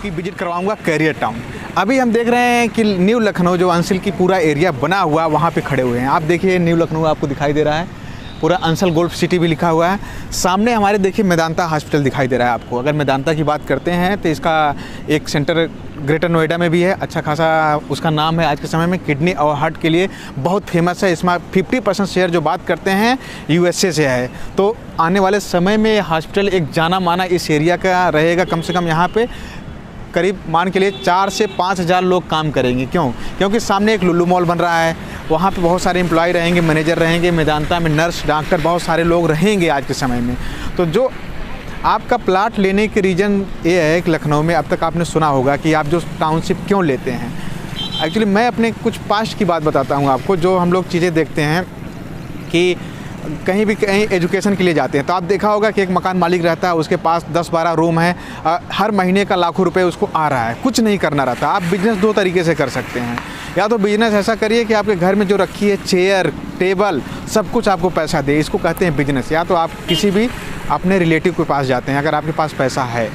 आपकी विजिट करवाऊंगा career town. अभी हम देख रहे हैं कि न्यू लखनऊ जो अंसल की पूरा एरिया बना हुआ वहाँ पे खड़े हुए हैं। आप देखिए न्यू लखनऊ आपको दिखाई दे रहा है, पूरा अंसल गोल्फ सिटी भी लिखा हुआ है। सामने हमारे देखिए मेदांता हॉस्पिटल दिखाई दे रहा है आपको। अगर मेदांता की बात करते हैं तो इसका एक सेंटर ग्रेटर नोएडा में भी है, अच्छा खासा उसका नाम है। आज के समय में किडनी और हार्ट के लिए बहुत फेमस है। इसमें 50% शेयर जो बात करते हैं USA से है। तो आने वाले समय में हॉस्पिटल एक जाना माना इस एरिया का रहेगा। कम से कम यहाँ पे करीब मान के लिए 4 से 5 हज़ार लोग काम करेंगे। क्योंकि सामने एक लुल्लू मॉल बन रहा है, वहाँ पे बहुत सारे एम्प्लॉय रहेंगे, मैनेजर रहेंगे, मेदांता में नर्स डॉक्टर बहुत सारे लोग रहेंगे आज के समय में। तो जो आपका प्लाट लेने के रीज़न ये है कि लखनऊ में अब तक आपने सुना होगा कि आप जो टाउनशिप क्यों लेते हैं। एक्चुअली मैं अपने कुछ पास्ट की बात बताता हूँ आपको। जो हम लोग चीज़ें देखते हैं कि कहीं भी कहीं एजुकेशन के लिए जाते हैं तो आप देखा होगा कि एक मकान मालिक रहता है, उसके पास 10-12 रूम है, हर महीने का लाखों रुपए उसको आ रहा है, कुछ नहीं करना रहता। आप बिज़नेस 2 तरीके से कर सकते हैं। या तो बिज़नेस ऐसा करिए कि आपके घर में जो रखी है चेयर टेबल सब कुछ आपको पैसा दे, इसको कहते हैं बिजनेस। या तो आप किसी भी अपने रिलेटिव के पास जाते हैं, अगर आपके पास पैसा है,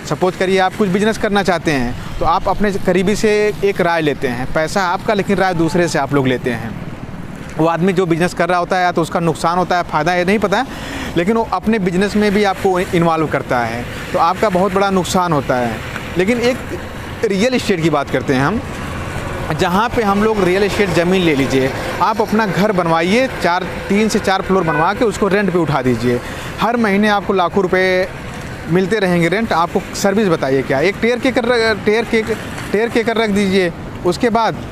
सपोज करिए आप कुछ बिज़नेस करना चाहते हैं तो आप अपने करीबी से एक राय लेते हैं। पैसा आपका लेकिन राय दूसरे से आप लोग लेते हैं। वो आदमी जो बिज़नेस कर रहा होता है या तो उसका नुकसान होता है, फ़ायदा ये नहीं पता, लेकिन वो अपने बिज़नेस में भी आपको इन्वॉल्व करता है तो आपका बहुत बड़ा नुकसान होता है। लेकिन एक रियल इस्टेट की बात करते हैं हम, जहाँ पे हम लोग रियल इस्टेट ज़मीन ले लीजिए, आप अपना घर बनवाइए, 3 से 4 फ्लोर बनवा के उसको रेंट पे उठा दीजिए। हर महीने आपको लाखों रुपए मिलते रहेंगे रेंट। आपको सर्विस बताइए क्या, एक टेयर केकर रख दीजिए, उसके बाद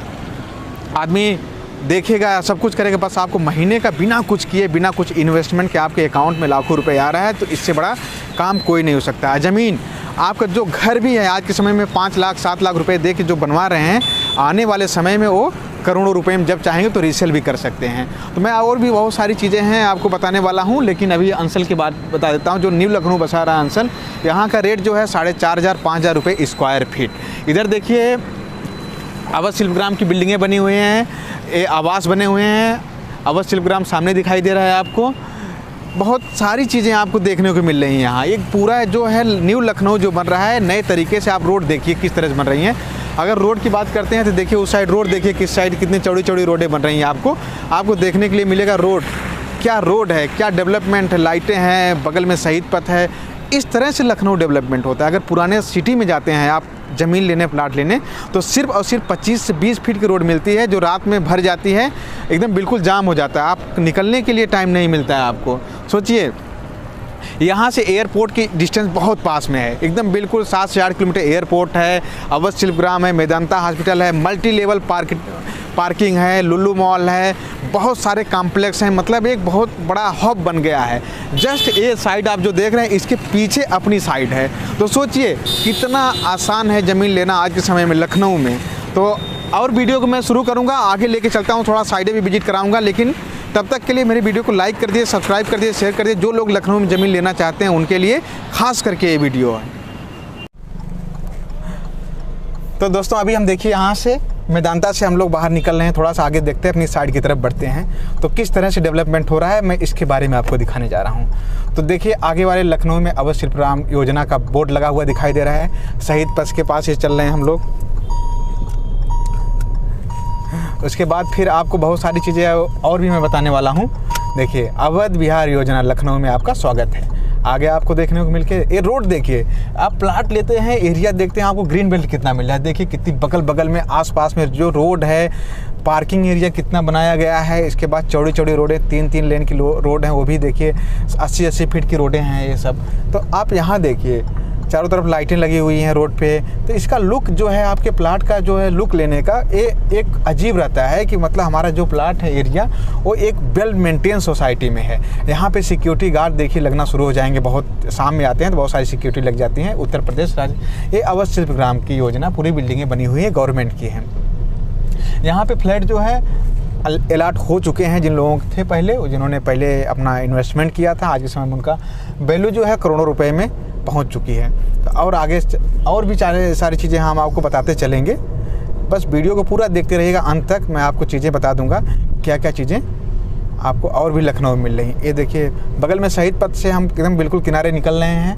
आदमी देखेगा, सब कुछ करेगा, बस आपको महीने का बिना कुछ किए बिना कुछ इन्वेस्टमेंट के आपके अकाउंट में लाखों रुपए आ रहा है। तो इससे बड़ा काम कोई नहीं हो सकता है। ज़मीन आपका जो घर भी है आज के समय में 5 लाख 7 लाख रुपए दे के जो बनवा रहे हैं, आने वाले समय में वो करोड़ों रुपए में जब चाहेंगे तो रीसेल भी कर सकते हैं। तो मैं और भी बहुत सारी चीज़ें हैं आपको बताने वाला हूँ, लेकिन अभी अंसल की बात बता देता हूँ। जो न्यू लखनऊ बसा रहा है अंसल, यहाँ का रेट जो है 4,500-5,000 रुपये स्क्वायर फीट। इधर देखिए अवध शिल्पग्राम की बिल्डिंगें बनी हुई हैं, ये आवास बने हुए हैं। अवध शिल्पग्राम सामने दिखाई दे रहा है आपको। बहुत सारी चीज़ें आपको देखने को मिल रही हैं यहाँ। एक पूरा जो है न्यू लखनऊ जो बन रहा है नए तरीके से। आप रोड देखिए किस तरह से बन रही हैं। अगर रोड की बात करते हैं तो देखिए उस साइड रोड देखिए, किस साइड कितनी चौड़ी चौड़ी रोडें बन रही हैं। आपको देखने के लिए मिलेगा रोड है, क्या डेवलपमेंट है, लाइटें हैं, बगल में शहीद पथ है। इस तरह से लखनऊ डेवलपमेंट होता है। अगर पुराने सिटी में जाते हैं आप ज़मीन लेने, प्लाट लेने, तो सिर्फ और सिर्फ 25 से 20 फीट की रोड मिलती है, जो रात में भर जाती है, एकदम बिल्कुल जाम हो जाता है। आप निकलने के लिए टाइम नहीं मिलता है आपको। सोचिए यहाँ से एयरपोर्ट की डिस्टेंस बहुत पास में है, एकदम बिल्कुल 7 से 8 किलोमीटर एयरपोर्ट है, अवध शिल्पग्राम है, मेदांता हॉस्पिटल है, मल्टी लेवल पार्किंग है, लुल्लू मॉल है, बहुत सारे कॉम्प्लेक्स हैं। मतलब एक बहुत बड़ा हब बन गया है। जस्ट ये साइड आप जो देख रहे हैं इसके पीछे अपनी साइड है। तो सोचिए कितना आसान है ज़मीन लेना आज के समय में लखनऊ में। तो और वीडियो को मैं शुरू करूँगा, आगे लेके चलता हूँ, थोड़ा साइडें भी विजिट कराऊँगा। लेकिन तब तक के लिए मेरी वीडियो को लाइक कर दिए, सब्सक्राइब कर दिए, शेयर कर दिए। जो लोग लखनऊ में ज़मीन लेना चाहते हैं उनके लिए खास करके ये वीडियो है। तो दोस्तों अभी हम देखिए यहाँ से मेदांता से हम लोग बाहर निकल रहे हैं, थोड़ा सा आगे देखते हैं, अपनी साइड की तरफ बढ़ते हैं। तो किस तरह से डेवलपमेंट हो रहा है मैं इसके बारे में आपको दिखाने जा रहा हूँ। तो देखिए आगे वाले लखनऊ में अवध शिल्पग्राम योजना का बोर्ड लगा हुआ दिखाई दे रहा है। शहीद पथ के पास ही चल रहे हैं हम लोग। उसके बाद फिर आपको बहुत सारी चीज़ें और भी मैं बताने वाला हूँ। देखिए अवध विहार योजना लखनऊ में आपका स्वागत है। आगे आपको देखने को मिलके ये रोड देखिए, आप प्लाट लेते हैं, एरिया देखते हैं, आपको ग्रीन बेल्ट कितना मिल रहा है। देखिए कितनी बगल में आसपास में जो रोड है, पार्किंग एरिया कितना बनाया गया है। इसके बाद चौड़ी चौड़ी रोडें, 3-3 लेन की रोड हैं, वो भी देखिए 80-80 फीट की रोडें हैं ये सब। तो आप यहाँ देखिए चारों तरफ लाइटें लगी हुई हैं रोड पे। तो इसका लुक जो है आपके प्लाट का जो है लुक लेने का ये एक अजीब रहता है कि मतलब हमारा जो प्लाट है एरिया वो एक वेल मेंटेन सोसाइटी में है। यहाँ पे सिक्योरिटी गार्ड देखिए लगना शुरू हो जाएंगे। बहुत शाम में आते हैं तो बहुत सारी सिक्योरिटी लग जाती हैं। उत्तर प्रदेश राज्य ये अवध शिल्पग्राम की योजना, पूरी बिल्डिंगें बनी हुई है, गवर्नमेंट की हैं। यहाँ पे फ्लैट जो है अलॉट हो चुके हैं जिन लोगों के थे पहले, जिन्होंने पहले अपना इन्वेस्टमेंट किया था। आज के समय में उनका वैल्यू जो है करोड़ों रुपए में पहुंच चुकी है। तो और आगे और भी सारी चीज़ें हम आपको बताते चलेंगे। बस वीडियो को पूरा देखते रहिएगा अंत तक। मैं आपको चीज़ें बता दूंगा क्या क्या चीज़ें आपको और भी लखनऊ में मिल रही हैं। ये देखिए बगल में शहीद पथ से हम एकदम बिल्कुल किनारे निकल रहे हैं।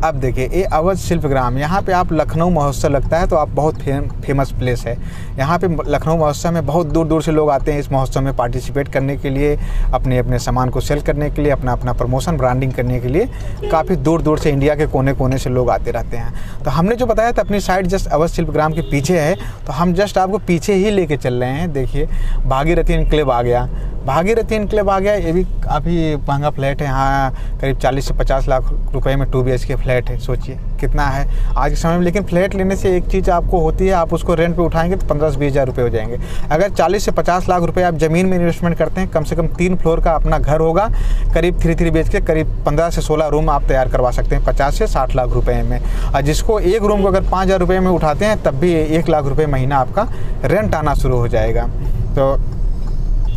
अब देखिए ये अवध शिल्पग्राम, यहाँ पे आप लखनऊ महोत्सव लगता है तो आप बहुत फेमस प्लेस है। यहाँ पे लखनऊ महोत्सव में बहुत दूर दूर से लोग आते हैं इस महोत्सव में पार्टिसिपेट करने के लिए, अपने अपने सामान को सेल करने के लिए, अपना अपना प्रमोशन ब्रांडिंग करने के लिए काफ़ी दूर दूर से इंडिया के कोने कोने से लोग आते रहते हैं। तो हमने जो बताया था अपनी साइड जस्ट अवध शिल्पग्राम के पीछे है, तो हम जस्ट आपको पीछे ही लेके चल रहे हैं। देखिए भागीरथी एन्क्लेव आ गया, भागीरथी एन्क्लेव आ गया। ये भी काफ़ी महंगा फ्लैट है, यहाँ करीब 40 से 50 लाख रुपए में 2 BHK फ्लैट है। सोचिए कितना है आज के समय में। लेकिन फ्लैट लेने से एक चीज़ आपको होती है, आप उसको रेंट पे उठाएंगे तो 15 से 20 हज़ार रुपये हो जाएंगे। अगर 40 से 50 लाख रुपए आप ज़मीन में इन्वेस्टमेंट करते हैं, कम से कम 3 फ्लोर का अपना घर होगा, करीब 3 BHK, करीब 15 से 16 रूम आप तैयार करवा सकते हैं 50 से 60 लाख रुपए में। और जिसको एक रूम को अगर 5 हज़ार रुपये में उठाते हैं तब भी 1 लाख रुपये महीना आपका रेंट आना शुरू हो जाएगा। तो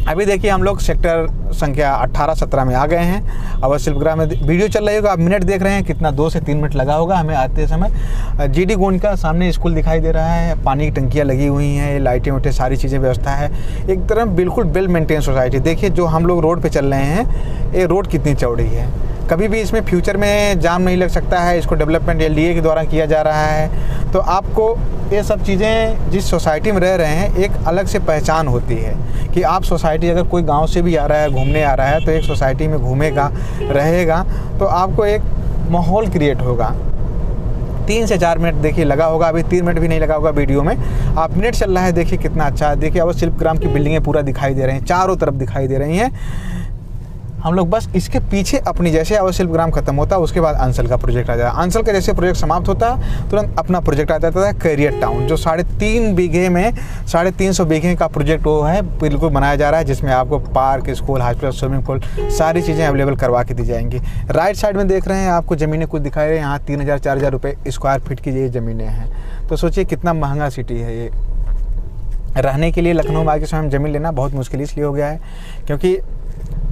अभी देखिए हम लोग सेक्टर संख्या 18-17 में आ गए हैं। अवध शिल्पग्राम में वीडियो चल रही होगा, आप मिनट देख रहे हैं कितना, 2 से 3 मिनट लगा होगा हमें आते समय। GD गोंड का सामने स्कूल दिखाई दे रहा है, पानी की टंकियाँ लगी हुई हैं, लाइटें वाइटें सारी चीज़ें व्यवस्था है, एक तरह बिल्कुल वेल मेंटेन सोसाइटी। देखिए जो हम लोग रोड पर चल रहे हैं, ये रोड कितनी चौड़ी है, कभी भी इसमें फ्यूचर में जाम नहीं लग सकता है। इसको डेवलपमेंट LDA के द्वारा किया जा रहा है। तो आपको ये सब चीज़ें जिस सोसाइटी में रह रहे हैं एक अलग से पहचान होती है कि आप सोसाइटी, अगर कोई गांव से भी आ रहा है, घूमने आ रहा है, तो एक सोसाइटी में घूमेगा, रहेगा, तो आपको एक माहौल क्रिएट होगा। 3 से 4 मिनट देखिए लगा होगा, अभी 3 मिनट भी नहीं लगा होगा वीडियो में, आप मिनट चल रहा है। देखिए कितना अच्छा है। देखिए अवध शिल्पग्राम की बिल्डिंगें पूरा दिखाई दे रही हैं, चारों तरफ दिखाई दे रही हैं। हम लोग बस इसके पीछे अपनी, जैसे अवध शिल्पग्राम खत्म होता है उसके बाद अंसल का प्रोजेक्ट आ जाता है। अंसल का जैसे प्रोजेक्ट समाप्त होता है तुरंत अपना प्रोजेक्ट आ जाता है कैरियर टाउन, जो 3.5 बीघे में 350 बीघे का प्रोजेक्ट वो है, बिल्कुल बनाया जा रहा है, जिसमें आपको park, school, hospital, swimming pool सारी चीज़ें अवेलेबल करवा के दी जाएंगी। राइट साइड में देख रहे हैं आपको ज़मीनें कुछ दिखाई रही हैं, यहाँ 3,000-4,000 रुपये स्क्वायर फीट की ये ज़मीनें हैं। तो सोचिए कितना महंगा सिटी है ये। रहने के लिए लखनऊ में आज के समय में ज़मीन लेना बहुत मुश्किल इसलिए हो गया है क्योंकि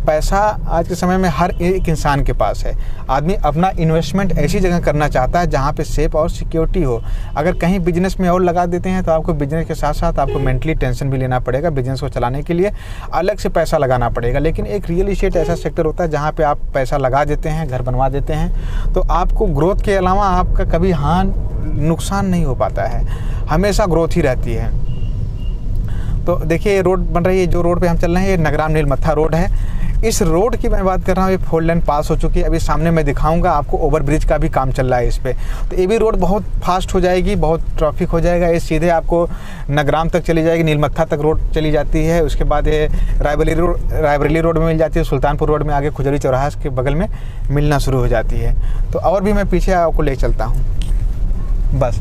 पैसा आज के समय में हर एक इंसान के पास है। आदमी अपना इन्वेस्टमेंट ऐसी जगह करना चाहता है जहाँ पे सेफ और सिक्योरिटी हो। अगर कहीं बिजनेस में और लगा देते हैं तो आपको बिजनेस के साथ साथ आपको मेंटली टेंशन भी लेना पड़ेगा, बिजनेस को चलाने के लिए अलग से पैसा लगाना पड़ेगा। लेकिन एक रियल इस्टेट ऐसा सेक्टर होता है जहाँ पे आप पैसा लगा देते हैं, घर बनवा देते हैं, तो आपको ग्रोथ के अलावा आपका कभी नुकसान नहीं हो पाता है, हमेशा ग्रोथ ही रहती है। तो देखिए रोड बन रही है, जो रोड पे हम चल रहे हैं ये नगराम नीलमत्था रोड है। इस रोड की मैं बात कर रहा हूँ, ये 4 लेन पास हो चुकी है। अभी सामने मैं दिखाऊंगा आपको, ओवरब्रिज का भी काम चल रहा है इस पे। तो ये भी रोड बहुत फास्ट हो जाएगी, बहुत ट्रैफिक हो जाएगा। ये सीधे आपको नगराम तक चली जाएगी, नीलमत्था तक रोड चली जाती है। उसके बाद ये रायबरेली रोड में मिल जाती है, सुल्तानपुर रोड में आगे खुजरी चौराहा के बगल में मिलना शुरू हो जाती है। तो और भी मैं पीछे आपको ले चलता हूँ, बस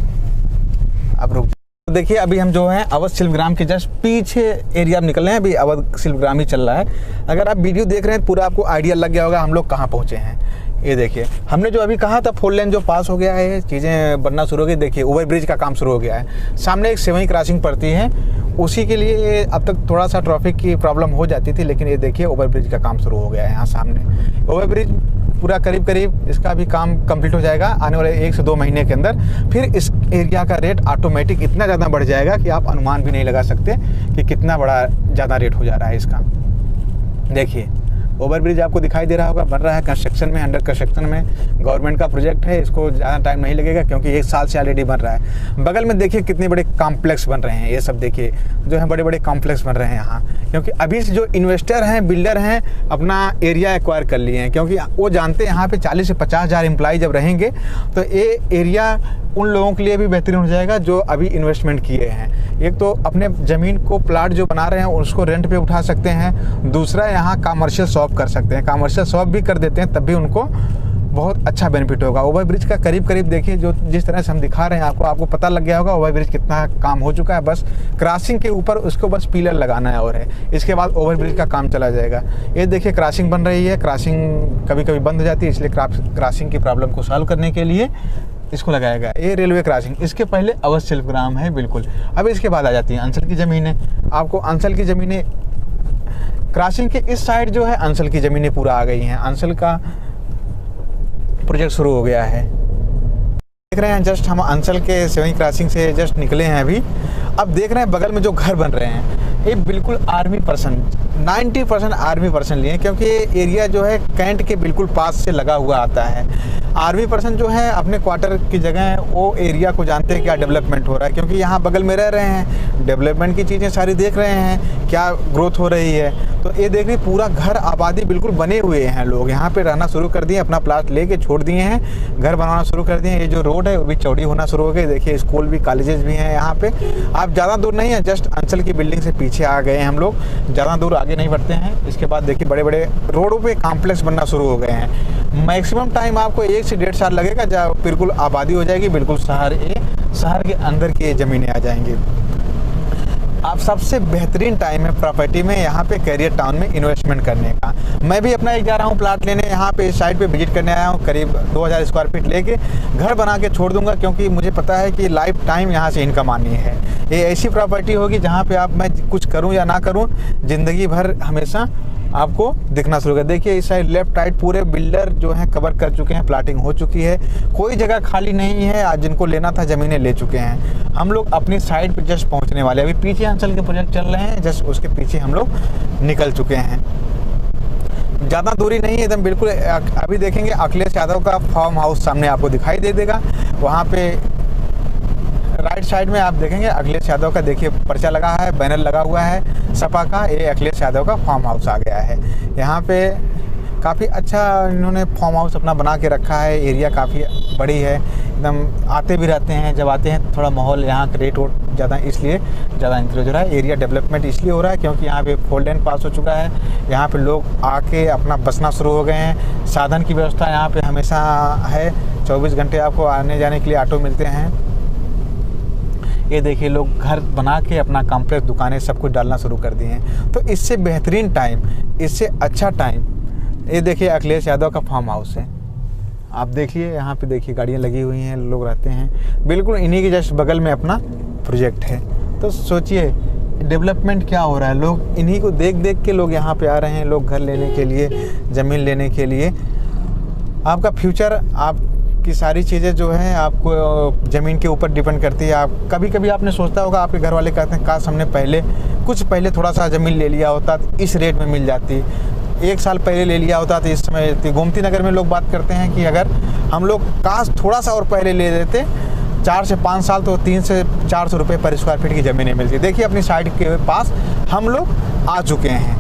अब रुक। देखिए अभी हम जो हैं अवध शिल्पग्राम के जस्ट पीछे एरिया में निकल रहे हैं, अभी अवध शिल्पग्राम ही चल रहा है। अगर आप वीडियो देख रहे हैं पूरा आपको आइडिया लग गया होगा हम लोग कहाँ पहुँचे हैं। ये देखिए हमने जो अभी कहा था 4 लेन जो पास हो गया है, चीज़ें बनना शुरू हो गई। देखिए ओवरब्रिज का काम शुरू हो गया है, सामने एक 7 क्रॉसिंग पड़ती है, उसी के लिए अब तक थोड़ा सा ट्रैफिक की प्रॉब्लम हो जाती थी, लेकिन ये देखिए ओवरब्रिज का काम शुरू हो गया है। यहाँ सामने ओवरब्रिज पूरा करीब इसका भी काम कंप्लीट हो जाएगा आने वाले 1 से 2 महीने के अंदर। फिर इस एरिया का रेट ऑटोमेटिक इतना ज़्यादा बढ़ जाएगा कि आप अनुमान भी नहीं लगा सकते कि कितना बड़ा ज़्यादा रेट हो जा रहा है इसका। देखिए ओवरब्रिज आपको दिखाई दे रहा होगा, बन रहा है, कंस्ट्रक्शन में, अंडर कंस्ट्रक्शन में। गवर्नमेंट का प्रोजेक्ट है, इसको ज़्यादा टाइम नहीं लगेगा क्योंकि 1 साल से ऑलरेडी बन रहा है। बगल में देखिए कितने बड़े कॉम्प्लेक्स बन रहे हैं, ये सब देखिए जो है बड़े बड़े कॉम्प्लेक्स बन रहे हैं यहाँ, क्योंकि अभी से जो इन्वेस्टर हैं, बिल्डर हैं, अपना एरिया एक्वायर कर लिए हैं, क्योंकि वो जानते हैं यहाँ पे 40 से 50 हज़ार एम्प्लॉय जब रहेंगे तो ये एरिया उन लोगों के लिए भी बेहतरीन हो जाएगा जो अभी इन्वेस्टमेंट किए हैं। एक तो अपने ज़मीन को प्लाट जो बना रहे हैं उसको रेंट पे उठा सकते हैं, दूसरा यहाँ कमर्शियल शॉप कर सकते हैं, कमर्शियल शॉप भी कर देते हैं, तब भी उनको बहुत अच्छा बेनिफिट होगा। ओवरब्रिज का करीब देखिए जो जिस तरह से हम दिखा रहे हैं आपको पता लग गया होगा ओवरब्रिज कितना काम हो चुका है। बस क्रॉसिंग के ऊपर उसको बस पिलर लगाना है और है, इसके बाद ओवरब्रिज का काम चला जाएगा। ये देखिए क्रॉसिंग बन रही है, क्रॉसिंग कभी बंद हो जाती है, इसलिए क्रॉसिंग की प्रॉब्लम को सॉल्व करने के लिए इसको लगाया गया। ये रेलवे क्रॉसिंग, इसके पहले अवध शिल्पग्राम है बिल्कुल। अब इसके बाद आ जाती है अंसल की ज़मीनें। आपको अंसल की ज़मीनें क्रॉसिंग के इस साइड जो है अंसल की ज़मीनें पूरा आ गई हैं, अंसल का प्रोजेक्ट शुरू हो गया है। देख रहे हैं जस्ट हम अंचल के सेविंग क्रॉसिंग से जस्ट निकले हैं अभी। अब देख रहे हैं बगल में जो घर बन रहे हैं ये बिल्कुल आर्मी पर्सन 90% आर्मी पर्सन लिए, क्योंकि ये एरिया जो है कैंट के बिल्कुल पास से लगा हुआ आता है। आर्मी पर्सन जो है अपने क्वार्टर की जगह है वो एरिया को जानते हैं क्या डेवलपमेंट हो रहा है, क्योंकि यहाँ बगल में रह रहे हैं, डेवलपमेंट की चीज़ें सारी देख रहे हैं क्या ग्रोथ हो रही है। तो ये देख रही पूरा घर आबादी बिल्कुल बने हुए हैं, लोग यहाँ पे रहना शुरू कर दिए, अपना प्लाट लेके छोड़ दिए हैं, घर बनवाना शुरू कर दिए हैं। ये जो रोड है वो भी चौड़ी होना शुरू हो गई। देखिए स्कूल भी कॉलेजेस भी हैं यहाँ पे। आप ज़्यादा दूर नहीं है, जस्ट अंचल की बिल्डिंग से पीछे आ गए हैं हम लोग, ज़्यादा दूर आगे नहीं बढ़ते हैं। इसके बाद देखिए बड़े बड़े रोडों पे कॉम्प्लेक्स बनना शुरू हो गए हैं। मैक्सिमम टाइम आपको 1 से 1.5 साल लगेगा जब बिल्कुल आबादी हो जाएगी, बिल्कुल शहर के अंदर की ज़मीनें आ जाएंगी। आप सबसे बेहतरीन टाइम है प्रॉपर्टी में यहाँ पे कैरियर टाउन में इन्वेस्टमेंट करने का। मैं भी अपना एक जा रहा हूँ प्लाट लेने, यहाँ पे इस साइड पे विजिट करने आया हूँ। करीब 2000 स्क्वायर फीट लेके घर बना के छोड़ दूंगा, क्योंकि मुझे पता है कि लाइफ टाइम यहाँ से इनकम आनी है। ये ऐसी प्रॉपर्टी होगी जहाँ पे आप मैं कुछ करूँ या ना करूँ ज़िंदगी भर हमेशा आपको दिखना शुरू कर। देखिए इस साइड लेफ्ट राइट पूरे बिल्डर जो हैं कवर कर चुके हैं, प्लाटिंग हो चुकी है, कोई जगह खाली नहीं है। आज जिनको लेना था ज़मीनें ले चुके हैं। हम लोग अपनी साइड पे जस्ट पहुंचने वाले, अभी पीछे अंचल के प्रोजेक्ट चल रहे हैं, जस्ट उसके पीछे हम लोग निकल चुके हैं। ज़्यादा दूरी नहीं है एकदम बिल्कुल। अभी देखेंगे अखिलेश यादव का फार्म हाउस सामने आपको दिखाई दे देगा। वहाँ पे राइट साइड में आप देखेंगे अखिलेश यादव का, देखिए पर्चा लगा है, बैनर लगा हुआ है सपा का। ये अखिलेश यादव का फार्म हाउस आ गया है। यहाँ पे काफ़ी अच्छा इन्होंने फार्म हाउस अपना बना के रखा है। एरिया काफ़ी बड़ी है, एकदम आते भी रहते हैं। जब आते हैं थोड़ा माहौल यहाँ का रेट वोट ज़्यादा, इसलिए ज़्यादा इंक्रीज हो रहा है। एरिया डेवलपमेंट इसलिए हो रहा है क्योंकि यहाँ पे 4 लेन पास हो चुका है। यहाँ पे लोग आके अपना बसना शुरू हो गए हैं। साधन की व्यवस्था यहाँ पे हमेशा है, 24 घंटे आपको आने जाने के लिए ऑटो मिलते हैं। ये देखिए लोग घर बना के अपना कॉम्प्लेक्स दुकानें सब कुछ डालना शुरू कर दिए हैं। तो इससे बेहतरीन टाइम, इससे अच्छा टाइम, ये देखिए अखिलेश यादव का फार्म हाउस है। आप देखिए यहाँ पे देखिए गाड़ियाँ लगी हुई हैं, लोग रहते हैं, बिल्कुल इन्हीं के जस्ट बगल में अपना प्रोजेक्ट है। तो सोचिए डेवलपमेंट क्या हो रहा है, लोग इन्हीं को देख देख के लोग यहाँ पे आ रहे हैं, लोग घर लेने के लिए, ज़मीन लेने के लिए। आपका फ्यूचर, आपकी सारी चीज़ें जो हैं आपको ज़मीन के ऊपर डिपेंड करती है। आप कभी आपने सोचता होगा, आपके घर वाले कहते हैं काश हमने पहले थोड़ा सा ज़मीन ले लिया होता तो इस रेट में मिल जाती, 1 साल पहले ले लिया होता तो इस समय। गोमती नगर में लोग बात करते हैं कि अगर हम लोग काश थोड़ा सा और पहले ले लेते, 4 से 5 साल तो 300 से 400 रुपये पर स्क्वायर फीट की ज़मीनें मिलती। देखिए अपनी साइड के पास हम लोग आ चुके हैं।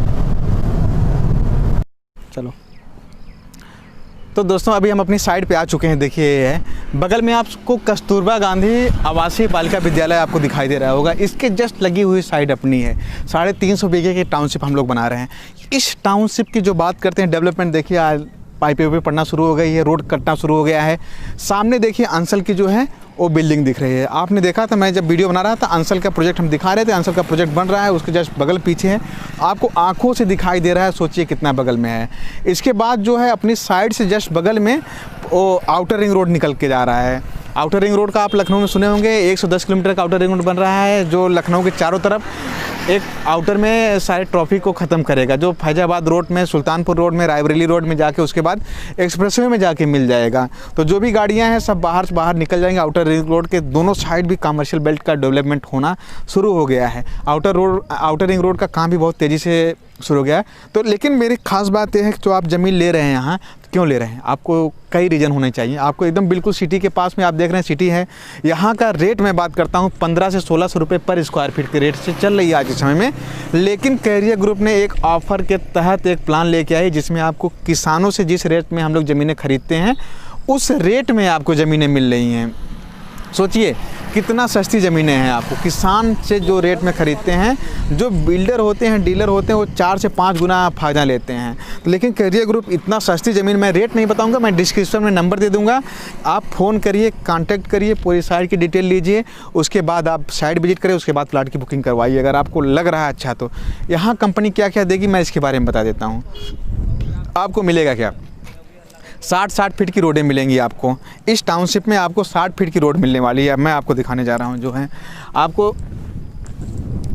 चलो तो दोस्तों अभी हम अपनी साइड पे आ चुके हैं। देखिए ये है बगल में आपको कस्तूरबा गांधी आवासीय बालिका विद्यालय आपको दिखाई दे रहा होगा। इसके जस्ट लगी हुई साइड अपनी है। 350 बीघे की टाउनशिप हम लोग बना रहे हैं। इस टाउनशिप की जो बात करते हैं डेवलपमेंट, देखिए आज पाइपें पड़ना शुरू हो गई है, रोड कटना शुरू हो गया है। सामने देखिए अंचल की जो है वो बिल्डिंग दिख रही है। आपने देखा था, मैं जब वीडियो बना रहा था अंचल का प्रोजेक्ट हम दिखा रहे थे, अंचल का प्रोजेक्ट बन रहा है, उसके जस्ट बगल पीछे है, आपको आंखों से दिखाई दे रहा है। सोचिए कितना बगल में है। इसके बाद जो है अपनी साइड से जस्ट बगल में वो आउटर रिंग रोड निकल के जा रहा है। आउटर रिंग रोड का आप लखनऊ में सुने होंगे, 110 किलोमीटर का आउटर रिंग रोड बन रहा है, जो लखनऊ के चारों तरफ एक आउटर में सारे ट्रैफिक को ख़त्म करेगा, जो फैजाबाद रोड में, सुल्तानपुर रोड में, रायबरेली रोड में जाके उसके बाद एक्सप्रेसवे में जाके मिल जाएगा। तो जो भी गाड़ियां हैं सब बाहर से बाहर निकल जाएंगे। आउटर रिंग रोड के दोनों साइड भी कमर्शियल बेल्ट का डेवलपमेंट होना शुरू हो गया है। आउटर रिंग रोड का काम भी बहुत तेज़ी से शुरू हो गया है। तो लेकिन मेरी खास बात यह है कि जो आप ज़मीन ले रहे हैं यहाँ, क्यों ले रहे हैं, आपको कई रीज़न होने चाहिए। आपको एकदम बिल्कुल सिटी के पास में, आप देख रहे हैं सिटी है। यहाँ का रेट मैं बात करता हूँ 1500 से 1600 रुपये पर स्क्वायर फीट के रेट से चल रही है आज के समय में। लेकिन कैरियर ग्रुप ने एक ऑफ़र के तहत एक प्लान लेके आई जिसमें आपको किसानों से जिस रेट में हम लोग ज़मीनें खरीदते हैं उस रेट में आपको ज़मीनें मिल रही हैं। सोचिए कितना सस्ती ज़मीनें हैं। आपको किसान से जो रेट में ख़रीदते हैं, जो बिल्डर होते हैं, डीलर होते हैं, वो 4 से 5 गुना फ़ायदा लेते हैं। लेकिन कैरियर ग्रुप इतना सस्ती ज़मीन, मैं रेट नहीं बताऊंगा, मैं डिस्क्रिप्शन में नंबर दे दूंगा, आप फ़ोन करिए, कांटेक्ट करिए, पूरी साइड की डिटेल लीजिए, उसके बाद आप साइट विजिट करिए, उसके बाद प्लाट की बुकिंग करवाइए। अगर आपको लग रहा है अच्छा, तो यहाँ कंपनी क्या क्या देगी मैं इसके बारे में बता देता हूँ। आपको मिलेगा क्या, 60 फीट की रोडें मिलेंगी आपको। इस टाउनशिप में आपको 60 फीट की रोड मिलने वाली है। मैं आपको दिखाने जा रहा हूँ, जो है आपको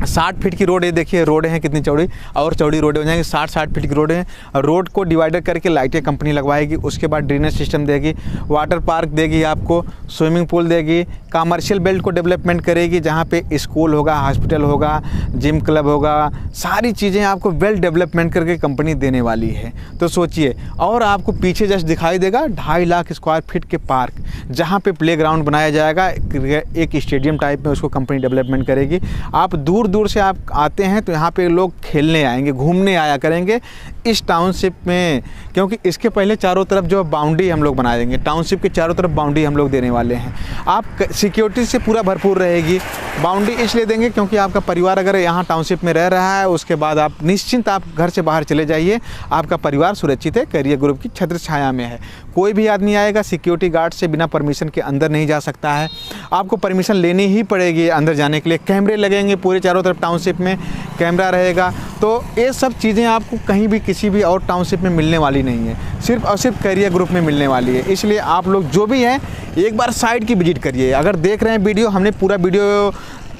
60 फीट की रोड है, देखिए रोड है कितनी चौड़ी, और चौड़ी रोड हो जाएंगी, 60 फीट की रोड है। रोड को डिवाइडर करके लाइटें कंपनी लगवाएगी, उसके बाद ड्रेनेज सिस्टम देगी, वाटर पार्क देगी, आपको स्विमिंग पूल देगी, कमर्शियल बेल्ट को डेवलपमेंट करेगी जहाँ पे स्कूल होगा, हॉस्पिटल होगा, जिम क्लब होगा, सारी चीज़ें आपको वेल डेवलपमेंट करके कंपनी देने वाली है। तो सोचिए, और आपको पीछे जस्ट दिखाई देगा 2.5 लाख स्क्वायर फीट के पार्क, जहाँ पे प्लेग्राउंड बनाया जाएगा, एक स्टेडियम टाइप में उसको कंपनी डेवलपमेंट करेगी। आप दूर दूर से आप आते हैं तो यहाँ पे लोग खेलने आएंगे, घूमने आया करेंगे इस टाउनशिप में, क्योंकि इसके पहले चारों तरफ जो बाउंड्री हम लोग बना देंगे, टाउनशिप के चारों तरफ बाउंड्री हम लोग देने वाले हैं। आप सिक्योरिटी से पूरा भरपूर रहेगी। बाउंड्री इसलिए देंगे क्योंकि आपका परिवार अगर यहाँ टाउनशिप में रह रहा है, उसके बाद आप निश्चिंत आप घर से बाहर चले जाइए, आपका परिवार सुरक्षित है, कैरियर ग्रुप की छत्र छाया में है। कोई भी आदमी आएगा सिक्योरिटी गार्ड से बिना परमिशन के अंदर नहीं जा सकता है, आपको परमिशन लेनी ही पड़ेगी अंदर जाने के लिए। कैमरे लगेंगे पूरे चारों तरफ, टाउनशिप में कैमरा रहेगा। तो ये सब चीज़ें आपको कहीं भी किसी भी और टाउनशिप में मिलने वाली नहीं है, सिर्फ और सिर्फ कैरियर ग्रुप में मिलने वाली है। इसलिए आप लोग जो भी हैं एक बार साइट की विजिट करिए। अगर देख रहे हैं वीडियो, हमने पूरा वीडियो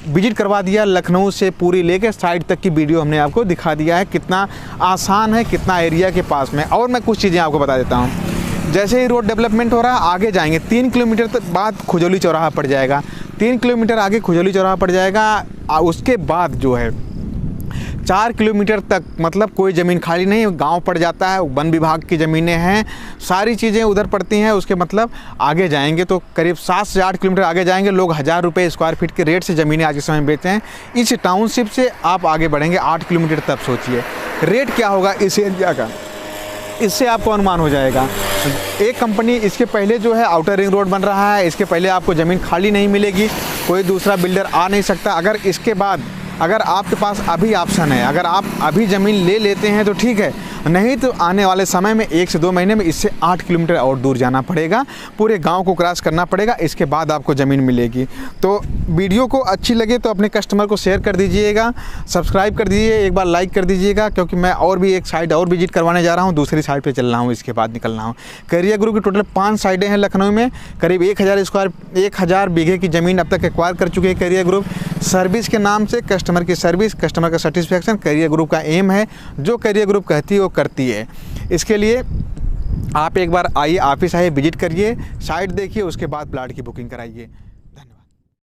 विजिट करवा दिया, लखनऊ से पूरी लेके साइड तक की वीडियो हमने आपको दिखा दिया है, कितना आसान है, कितना एरिया के पास में। और मैं कुछ चीज़ें आपको बता देता हूँ। जैसे ही रोड डेवलपमेंट हो रहा है, आगे जाएंगे 3 किलोमीटर तक बाद खुजौली चौराहा पड़ जाएगा, 3 किलोमीटर आगे खुजौली चौराहा पड़ जाएगा। उसके बाद जो है 4 किलोमीटर तक मतलब कोई ज़मीन खाली नहीं, गांव पड़ जाता है, वन विभाग की ज़मीनें हैं, सारी चीज़ें उधर पड़ती हैं। उसके मतलब आगे जाएंगे तो करीब 7 से 8 किलोमीटर आगे जाएंगे, लोग 1000 रुपये स्क्वायर फीट के रेट से ज़मीनें आज के समय बेचते हैं। इस टाउनशिप से आप आगे बढ़ेंगे 8 किलोमीटर, तब सोचिए रेट क्या होगा इस एरिया का, इससे आपको अनुमान हो जाएगा। एक कंपनी इसके पहले जो है आउटर रिंग रोड बन रहा है, इसके पहले आपको ज़मीन खाली नहीं मिलेगी, कोई दूसरा बिल्डर आ नहीं सकता। अगर इसके बाद अगर आपके पास अभी ऑप्शन है, अगर आप अभी ज़मीन ले लेते हैं तो ठीक है, नहीं तो आने वाले समय में 1 से 2 महीने में इससे 8 किलोमीटर और दूर जाना पड़ेगा, पूरे गांव को क्रॉस करना पड़ेगा, इसके बाद आपको ज़मीन मिलेगी। तो वीडियो को अच्छी लगे तो अपने कस्टमर को शेयर कर दीजिएगा, सब्सक्राइब कर दीजिए, एक बार लाइक कर दीजिएगा, क्योंकि मैं और भी एक साइड और विजिट करवाने जा रहा हूँ, दूसरी साइड पर चल रहा हूँ, इसके बाद निकल रहा हूँ। कैरियर ग्रुप की टोटल 5 साइडें हैं लखनऊ में, करीब 1000 बीघे की ज़मीन अब तक एक्वायर कर चुके हैं कैरियर ग्रुप। सर्विस के नाम से कस्टमर की सर्विस, कस्टमर का सेटिस्फैक्शन कैरियर ग्रुप का एम है। जो कैरियर ग्रुप कहती है वो करती है। इसके लिए आप एक बार आइए, ऑफिस आइए, विजिट करिए, साइट देखिए, उसके बाद प्लाट की बुकिंग कराइए।